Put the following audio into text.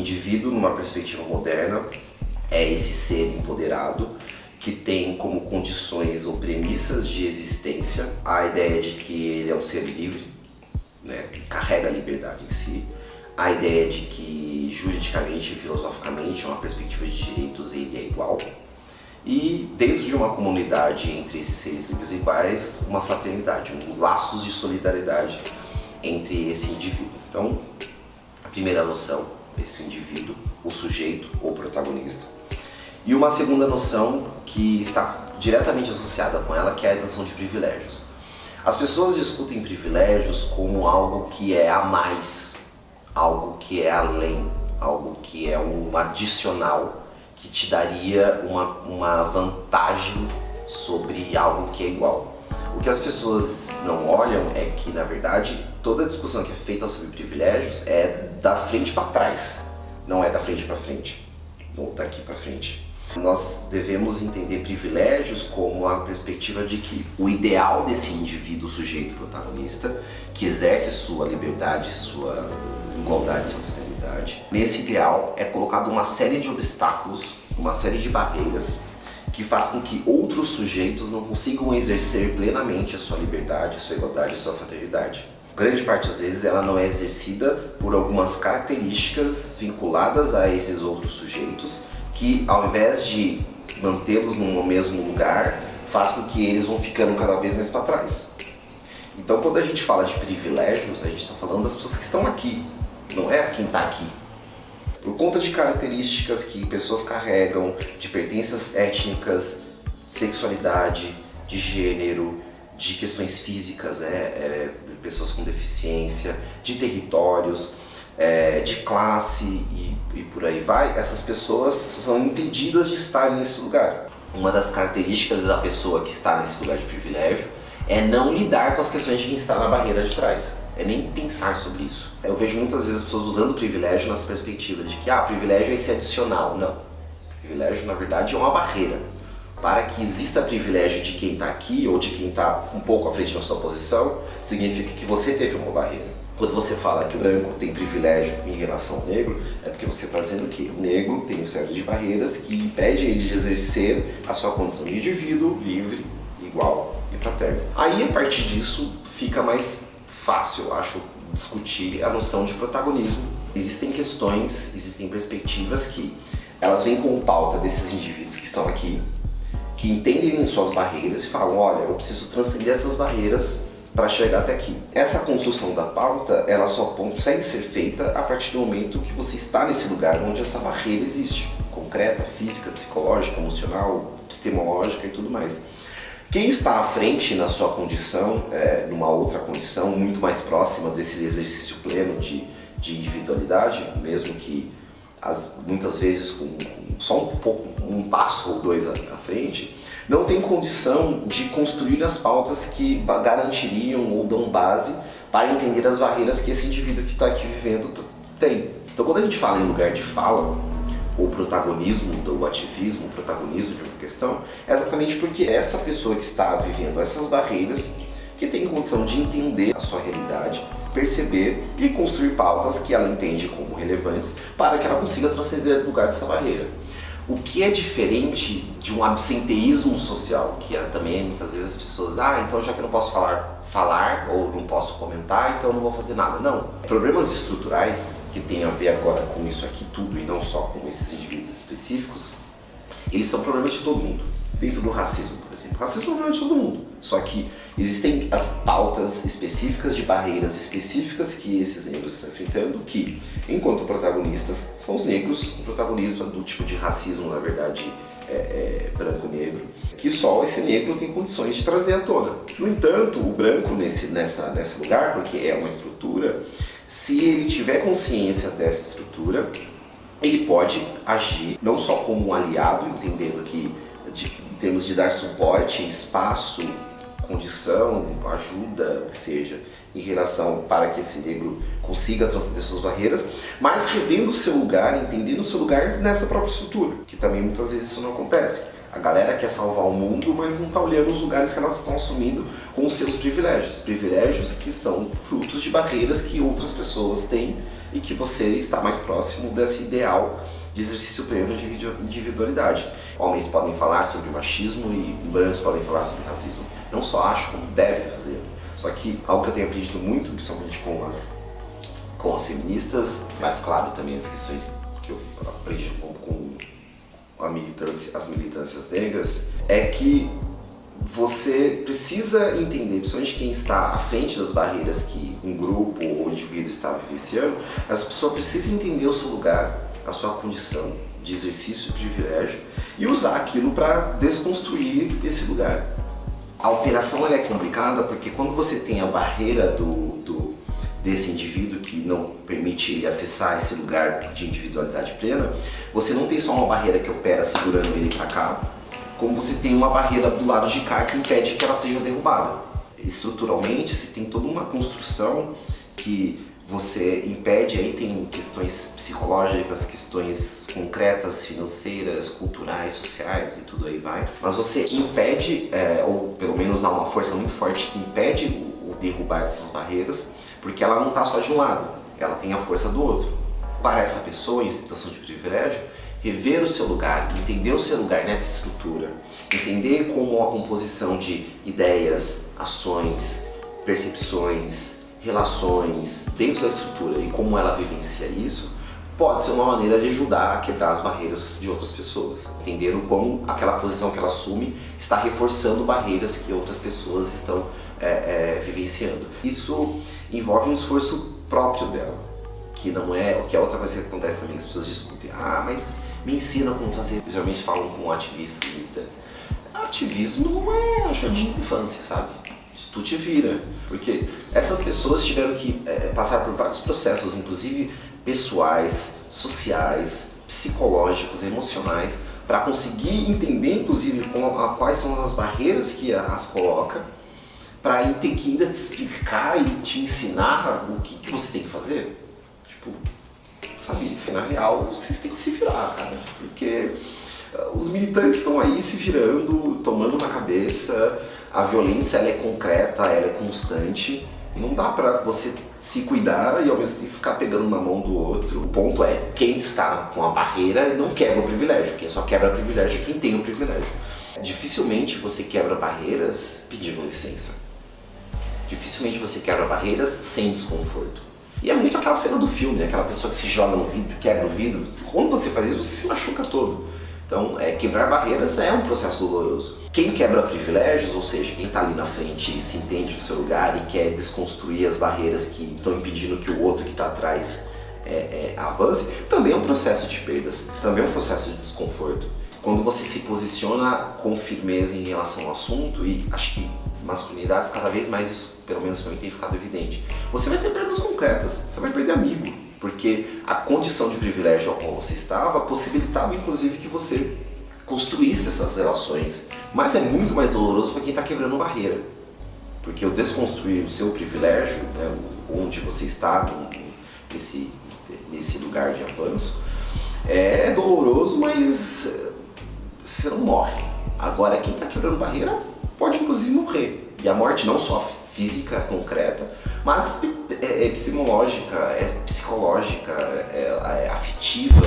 indivíduo, numa perspectiva moderna, é esse ser empoderado que tem como condições ou premissas de existência a ideia de que ele é um ser livre, né, carrega a liberdade em si, a ideia de que juridicamente e filosoficamente, é uma perspectiva de direitos, ele é igual, e dentro de uma comunidade entre esses seres livres e iguais, uma fraternidade, uns laços de solidariedade entre esse indivíduo. Então, a primeira noção, esse indivíduo, o sujeito ou protagonista. E uma segunda noção que está diretamente associada com ela, que é a noção de privilégios. As pessoas discutem privilégios como algo que é a mais, algo que é além, algo que é um adicional, que te daria uma vantagem sobre algo que é igual. O que as pessoas não olham é que, na verdade, toda a discussão que é feita sobre privilégios é da frente para trás, não é da frente para frente, ou daqui para frente. Nós devemos entender privilégios como a perspectiva de que o ideal desse indivíduo, sujeito protagonista, que exerce sua liberdade, sua igualdade, sua fraternidade, nesse ideal é colocado uma série de obstáculos, uma série de barreiras que faz com que outros sujeitos não consigam exercer plenamente a sua liberdade, a sua igualdade, a sua fraternidade. Grande parte das vezes ela não é exercida por algumas características vinculadas a esses outros sujeitos que, ao invés de mantê-los no mesmo lugar, faz com que eles vão ficando cada vez mais para trás. Então, quando a gente fala de privilégios, a gente está falando das pessoas que estão aqui, não é quem está aqui. Por conta de características que pessoas carregam, de pertenças étnicas, sexualidade, de gênero, de questões físicas, né? Pessoas com deficiência, de territórios, de classe e por aí vai, essas pessoas são impedidas de estar nesse lugar. Uma das características da pessoa que está nesse lugar de privilégio é não lidar com as questões de quem está na barreira de trás. É nem pensar sobre isso. Eu vejo muitas vezes as pessoas usando privilégio nessa perspectiva de que privilégio é esse adicional. Não. Privilégio, na verdade, é uma barreira. Para que exista privilégio de quem está aqui ou de quem está um pouco à frente da sua posição, significa que você teve uma barreira. Quando você fala que o branco tem privilégio em relação ao negro, é porque você está dizendo que o negro tem uma série de barreiras que impede ele de exercer a sua condição de indivíduo livre, igual e fraterno. Aí, a partir disso, fica mais fácil, eu acho, discutir a noção de protagonismo. Existem questões, existem perspectivas que elas vêm como pauta desses indivíduos que estão aqui, que entendem suas barreiras e falam, olha, eu preciso transcender essas barreiras para chegar até aqui. Essa construção da pauta, ela só consegue ser feita a partir do momento que você está nesse lugar onde essa barreira existe, concreta, física, psicológica, emocional, epistemológica e tudo mais. Quem está à frente na sua condição, numa outra condição muito mais próxima desse exercício pleno de individualidade, mesmo que muitas vezes com só um passo ou dois à frente, não tem condição de construir as pautas que garantiriam ou dão base para entender as barreiras que esse indivíduo que está aqui vivendo tem. Então, quando a gente fala em lugar de fala, o protagonismo do ativismo, o protagonismo de uma questão, é exatamente porque essa pessoa que está vivendo essas barreiras, que tem condição de entender a sua realidade, perceber e construir pautas que ela entende como relevantes para que ela consiga transcender o lugar dessa barreira. O que é diferente de um absenteísmo social, que também muitas vezes as pessoas, então já que eu não posso falar ou não posso comentar, então eu não vou fazer nada. Não. Problemas estruturais que têm a ver agora com isso aqui tudo e não só com esses indivíduos específicos, eles são problemas de todo mundo. Dentro do racismo, por exemplo. O racismo é um problema de todo mundo. Só que existem as pautas específicas de barreiras específicas que esses negros estão enfrentando, que, enquanto protagonistas, são os negros, o protagonista do tipo de racismo, na verdade, branco-negro, que só esse negro tem condições de trazer à tona. No entanto, o branco nesse lugar, porque é uma estrutura, se ele tiver consciência dessa estrutura, ele pode agir não só como um aliado, entendendo que em termos de dar suporte, espaço, condição, ajuda, o que seja, em relação para que esse negro consiga transcender suas barreiras, mas revendo o seu lugar, entendendo o seu lugar nessa própria estrutura, que também muitas vezes isso não acontece. A galera quer salvar o mundo, mas não está olhando os lugares que elas estão assumindo com os seus privilégios. Privilégios que são frutos de barreiras que outras pessoas têm e que você está mais próximo desse ideal de exercício pleno de individualidade. Homens podem falar sobre machismo e brancos podem falar sobre racismo. Não só acho, como devem fazer. Só que algo que eu tenho aprendido muito, principalmente com as feministas, mas claro também as questões que eu aprendi com as militâncias negras, é que você precisa entender, principalmente quem está à frente das barreiras que um grupo ou um indivíduo está vivenciando, essa pessoa precisa entender o seu lugar, a sua condição de exercício de privilégio e usar aquilo para desconstruir esse lugar. A operação ela é complicada porque quando você tem a barreira desse indivíduo que não permite ele acessar esse lugar de individualidade plena, você não tem só uma barreira que opera segurando ele para cá, como você tem uma barreira do lado de cá que impede que ela seja derrubada. Estruturalmente, você tem toda uma construção que você impede, aí tem questões psicológicas, questões concretas, financeiras, culturais, sociais e tudo aí vai, mas você impede, ou pelo menos há uma força muito forte que impede o derrubar dessas barreiras, porque ela não está só de um lado, ela tem a força do outro. Para essa pessoa em situação de privilégio, rever o seu lugar, entender o seu lugar nessa estrutura, entender como a composição de ideias, ações, percepções, relações dentro da estrutura e como ela vivencia isso, pode ser uma maneira de ajudar a quebrar as barreiras de outras pessoas. Entender como aquela posição que ela assume está reforçando barreiras que outras pessoas estão vivenciando. Isso envolve um esforço próprio dela, que não é, o que é outra coisa que acontece também, as pessoas discutem, mas me ensina como fazer, geralmente falam com ativistas e militantes. Ativismo não é jardim de infância, sabe? Tu te vira, porque essas pessoas tiveram que passar por vários processos, inclusive pessoais, sociais, psicológicos, emocionais, para conseguir entender, inclusive, quais são as barreiras que as coloca, para ter que ainda te explicar e te ensinar o que você tem que fazer. Tipo, sabe? Na real, vocês têm que se virar, cara, porque os militantes estão aí se virando, tomando na cabeça. A violência ela é concreta, ela é constante. Não dá pra você se cuidar e ao mesmo tempo ficar pegando na mão do outro. O ponto é, quem está com a barreira não quebra o privilégio. Quem só quebra o privilégio é quem tem o privilégio. Dificilmente você quebra barreiras pedindo licença. Dificilmente você quebra barreiras sem desconforto. E é muito aquela cena do filme, né? Aquela pessoa que se joga no vidro, quebra o vidro. Quando você faz isso, você se machuca todo. Então, quebrar barreiras é um processo doloroso. Quem quebra privilégios, ou seja, quem está ali na frente e se entende no seu lugar e quer desconstruir as barreiras que estão impedindo que o outro que está atrás avance, também é um processo de perdas, também é um processo de desconforto. Quando você se posiciona com firmeza em relação ao assunto, e acho que masculinidades cada vez mais, isso, pelo menos para mim, tem ficado evidente, você vai ter perdas concretas, você vai perder amigo, porque a condição de privilégio ao qual você estava possibilitava, inclusive, que você construísse essas relações. Mas é muito mais doloroso para quem está quebrando barreira, porque o desconstruir o seu privilégio, né, onde você está nesse lugar de avanço, é doloroso, mas você não morre. Agora, quem está quebrando barreira pode, inclusive, morrer. E a morte não só física, concreta, mas epistemológica, psicológica, afetiva.